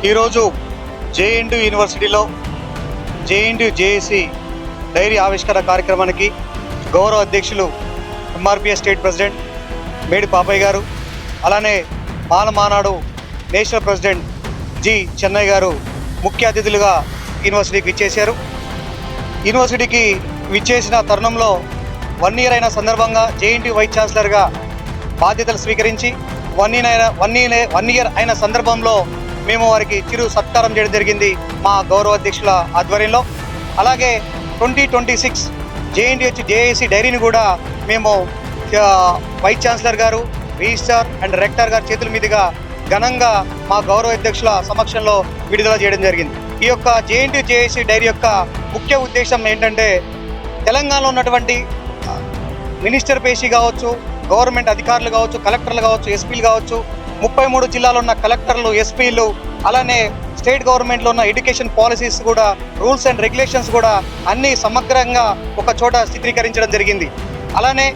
ఈరోజు జేఎన్టీయూ యూనివర్సిటీలో JNTU JAC dairy ఆవిష్కరణ కార్యక్రమానికి గౌరవ అధ్యక్షులు ఎంఆర్పిఎస్ స్టేట్ ప్రెసిడెంట్ మేడి పాపయ్య గారు, అలానే మానమానాడు నేషనల్ ప్రెసిడెంట్ జి చెన్నై గారు ముఖ్య అతిథులుగా యూనివర్సిటీకి విచ్చేశారు. యూనివర్సిటీకి విచ్చేసిన తరుణంలో 1 year అయిన సందర్భంగా జేఎన్టీయూ వైస్ ఛాన్సలర్గా బాధ్యతలు స్వీకరించి 1 year అయిన సందర్భంలో మేము వారికి చిరు సత్కారం చేయడం జరిగింది మా గౌరవ అధ్యక్షుల ఆధ్వర్యంలో. అలాగే 2026 జేఎన్టీయూ జేఏసీ డైరీని కూడా మేము వైస్ ఛాన్సలర్ గారు, రిజిస్ట్రార్ అండ్ రెక్టర్ గారి చేతుల మీదుగా ఘనంగా మా గౌరవ అధ్యక్షుల సమక్షంలో విడుదల చేయడం జరిగింది. ఈ యొక్క జేఎన్టీయూ జేఏసీ డైరీ యొక్క ముఖ్య ఉద్దేశం ఏంటంటే, తెలంగాణలో ఉన్నటువంటి మినిస్టర్ పేషీ కావచ్చు, గవర్నమెంట్ అధికారులు కావచ్చు, కలెక్టర్లు కావచ్చు, ఎస్పీలు కావచ్చు, 33 జిల్లాలో ఉన్న కలెక్టర్లు, ఎస్పీలు, అలానే స్టేట్ గవర్నమెంట్లో ఉన్న ఎడ్యుకేషన్ పాలసీస్ కూడా, రూల్స్ అండ్ రెగ్యులేషన్స్ కూడా అన్నీ సమగ్రంగా ఒక చోట చిత్రీకరించడం జరిగింది. అలానే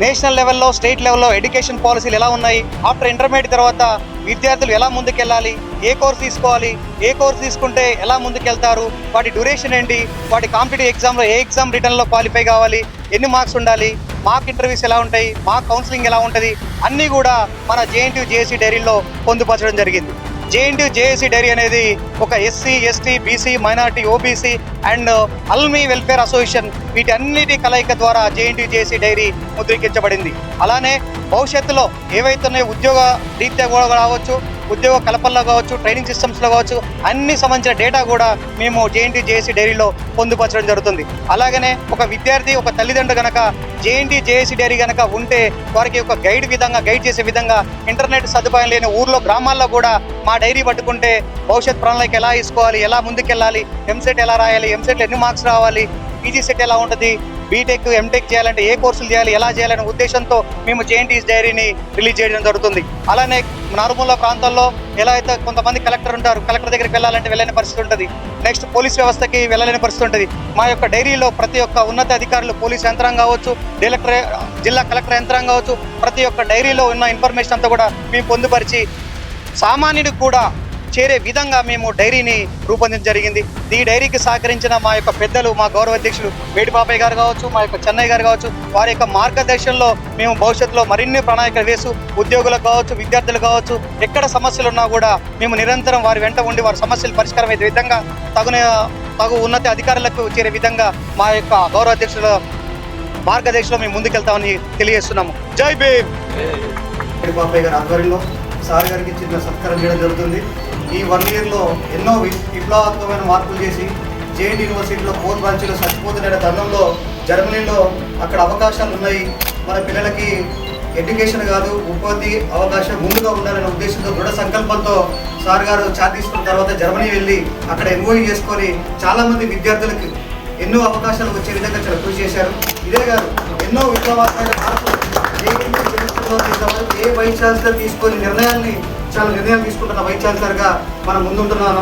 నేషనల్ లెవెల్లో, స్టేట్ లెవెల్లో ఎడ్యుకేషన్ పాలసీలు ఎలా ఉన్నాయి, ఆఫ్టర్ ఇంటర్మీడియట్ తర్వాత విద్యార్థులు ఎలా ముందుకెళ్ళాలి, ఏ కోర్స్ తీసుకోవాలి, ఏ కోర్స్ తీసుకుంటే ఎలా ముందుకెళ్తారు, వాటి డ్యూరేషన్ ఏంటి, వాటి కాంపిటేటివ్ ఎగ్జామ్లో ఏ ఎగ్జామ్ రిటర్న్లో క్వాలిఫై కావాలి, ఎన్ని మార్క్స్ ఉండాలి, మాక్ ఇంటర్వ్యూస్ ఎలా ఉంటాయి, మాక్ కౌన్సిలింగ్ ఎలా ఉంటుంది, అన్నీ కూడా మన జేఎన్టీయూ జేఏసీ డైరీలో పొందుపరచడం జరిగింది. జేఎన్టీయూ జేఏసీ డైరీ అనేది ఒక SC, ST, BC, minority, OBC and alumni welfare association వీటన్నిటి కలయిక ద్వారా జేఎన్టీయూ జేఏసీ డైరీ ముద్రీకరించబడింది. అలానే భవిష్యత్తులో ఏవైతున్నాయో ఉద్యోగ రీత్యా కూడా కావచ్చు, ఉద్యోగ కల్పనలో కావచ్చు, ట్రైనింగ్ సిస్టమ్స్లో కావచ్చు, అన్ని సంబంధించిన డేటా కూడా మేము జేఎన్టీయూ జేఏసీ డైరీలో పొందుపరచడం జరుగుతుంది. అలాగనే ఒక విద్యార్థి, ఒక తల్లిదండ్రులు కనుక జేఎన్టీయూ జేఏసీ డైరీ కనుక ఉంటే వారికి ఒక గైడ్ చేసే విధంగా ఇంటర్నెట్ సదుపాయం లేని ఊర్లో, గ్రామాల్లో కూడా మా డైరీ పట్టుకుంటే భవిష్యత్ ప్రణాళిక ఎలా తీసుకోవాలి, ఎలా ముందుకెళ్ళాలి, ఎంసెట్ ఎలా రాయాలి, ఎంసెట్లో ఎన్ని మార్క్స్ రావాలి, పీజీ సెట్ ఎలా ఉంటుంది, బీటెక్, ఎంటెక్ చేయాలంటే ఏ కోర్సులు చేయాలి, ఎలా చేయాలనే ఉద్దేశంతో మేము జేఎన్టీయూ డైరీని రిలీజ్ చేయడం జరుగుతుంది. అలానే మారుమూల ప్రాంతాల్లో ఎలా అయితే కొంతమంది కలెక్టర్ ఉంటారు, కలెక్టర్ దగ్గరికి వెళ్ళాలంటే వెళ్ళలేని పరిస్థితి ఉంటుంది, నెక్స్ట్ పోలీస్ వ్యవస్థకి వెళ్ళలేని పరిస్థితి ఉంటుంది. మా యొక్క డైరీలో ప్రతి ఒక్క ఉన్నత అధికారులు, పోలీస్ యంత్రాంగం కావచ్చు, జిల్లా కలెక్టర్ యంత్రాంగం కావచ్చు, ప్రతి ఒక్క డైరీలో ఉన్న ఇన్ఫర్మేషన్ అంతా కూడా మేము పొందుపరిచి సామాన్యుడికి కూడా చేరే విధంగా మేము డైరీని రూపొందించడం జరిగింది. ఈ డైరీకి సహకరించిన మా యొక్క పెద్దలు, మా గౌరవ అధ్యక్షులు మేడి పాపయ్య గారు కావచ్చు, మా యొక్క చెన్నై గారు కావచ్చు, వారి యొక్క మార్గదర్శనంలో మేము భవిష్యత్తులో మరిన్ని ప్రణాళికలు వేసు ఉద్యోగులకు కావచ్చు, విద్యార్థులు కావచ్చు, ఎక్కడ సమస్యలు ఉన్నా కూడా మేము నిరంతరం వారి వెంట ఉండి వారి సమస్యలు పరిష్కారం అయ్యే విధంగా తగు ఉన్నత అధికారులకు చేరే విధంగా మా యొక్క గౌరవ అధ్యక్షుల మార్గదర్శనంలో మేము ముందుకెళ్తామని తెలియజేస్తున్నాము. జై భీమ్. మేడి పాపయ్య గారి ఆధ్వర్యంలో సార్ గారికి చిన్న సత్కారం చేయడం జరుగుతుంది. ఈ 1 yearలో ఎన్నో విప్లవాత్మకమైన మార్పులు చేసి జేఎన్టీయూ యూనివర్సిటీలో 4 బ్రాంచీలు చచ్చిపోతున్న తరుణంలో జర్మనీలో అక్కడ అవకాశాలు ఉన్నాయి, మన పిల్లలకి ఎడ్యుకేషన్ కాదు ఉపాధి అవకాశం ముందుగా ఉండాలనే ఉద్దేశంతో, దృఢ సంకల్పంతో సార్ గారు ఛార్జ్ తీసుకున్న తర్వాత జర్మనీ వెళ్ళి అక్కడ ఎంఓయూ చేసుకొని చాలామంది విద్యార్థులకు ఎన్నో అవకాశాలు వచ్చే విధంగా చాలా కృషి చేశారు. ఇదే కాదు ఎన్నో విప్లవాత్మక మార్పులు ఏ వైస్ ఛాన్సలర్ తీసుకొని చాలా నిర్ణయాలు తీసుకుంటున్న వైస్ ఛాన్సలర్గా మనం ముందుంటున్నాం.